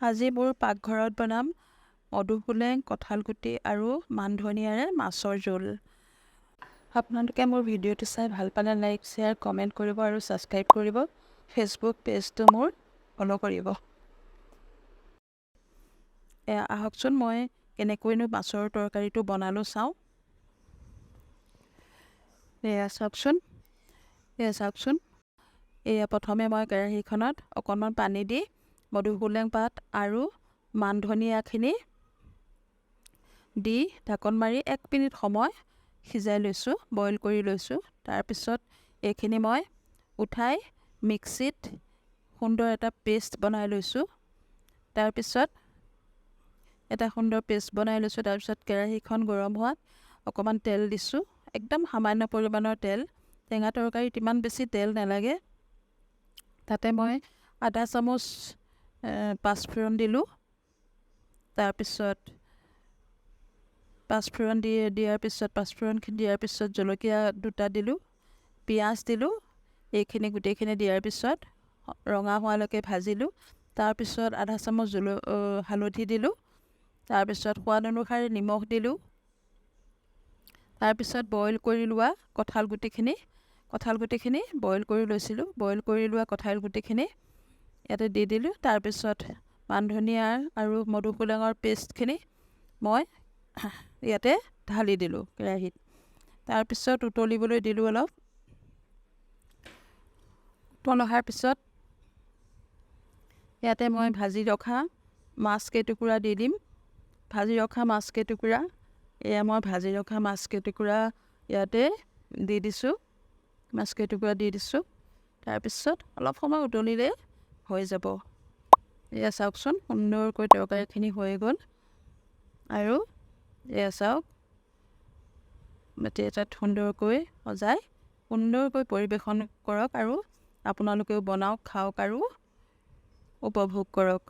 আজি মোৰ পাকঘৰত বনাম মধুসোলেং, কঁঠালগুটি আৰু মানধনিয়াৰে মাছৰ জোল। আপোনালোকে মোৰ ভিডিঅ'টো চাই ভাল পালে লাইক, শ্বেয়াৰ, কমেণ্ট কৰিব আৰু ছাবস্ক্ৰাইব কৰিব। ফেচবুক পেজটো মোৰ ফ'ল' কৰিব। আহকচোন মই কেনেকৈনো মাছৰ তৰকাৰীটো বনালোঁ চাওঁ। চাওকচোন। প্ৰথমে মই কেৰাহীখনত অকণমান পানী দি মধুসোলেং পাত আৰু মানধনিয়াখিনি দি ঢাকন মাৰি 1 মিনিট সময় সিজাই লৈছোঁ, বইল কৰি লৈছোঁ। তাৰপিছত এইখিনি মই উঠাই মিক্সিত সুন্দৰ এটা পেষ্ট বনাই লৈছোঁ। তাৰপিছত কেৰাহীখন গৰম হোৱাত অকণমান তেল দিছোঁ, একদম সামান্য পৰিমাণৰ তেল। টেঙা তৰকাৰীত ইমান বেছি তেল নালাগে। তাতে মই আধা চামুচ পাঁচফোৰণ দিলোঁ। তাৰপিছত পাঁচফোৰণখিনি দিয়াৰ পিছত জলকীয়া 2টা দিলোঁ, পিঁয়াজ দিলোঁ। এইখিনি গোটেইখিনি দিয়াৰ পিছত ৰঙা হোৱালৈকে ভাজিলোঁ। তাৰপিছত আধা চামুচ হালধি দিলোঁ। তাৰপিছত সোৱাদ অনুসাৰে নিমখ দিলোঁ। তাৰপিছত বইল কৰি লোৱা কঁঠালগুটিখিনি বইল কৰি লৈছিলোঁ। বইল কৰি লোৱা কঁঠালগুটিখিনি ইয়াতে দি দিলোঁ। তাৰপিছত মানধনিয়াৰ আৰু মধুসোলেঙৰ পেষ্টখিনি মই ইয়াতে ঢালি দিলোঁ কেৰাহীত। তাৰপিছত উতলিবলৈ দিলোঁ অলপ। উতল অহাৰ পিছত ইয়াতে মই ভাজি ৰখা মাছকেইটুকুৰা দি দিম। মই ভাজি ৰখা মাছকেইটুকুৰা ইয়াতে দি দিছোঁ। তাৰপিছত অলপ সময় উতলিলে হৈ যাব। চাওকচোন সুন্দৰকৈ তৰকাৰীখিনি হৈ গ'ল। আৰু চাওক তাত সুন্দৰকৈ সজাই সুন্দৰকৈ পৰিৱেশন কৰক আৰু আপোনালোকেও বনাওক, খাওক আৰু উপভোগ কৰক।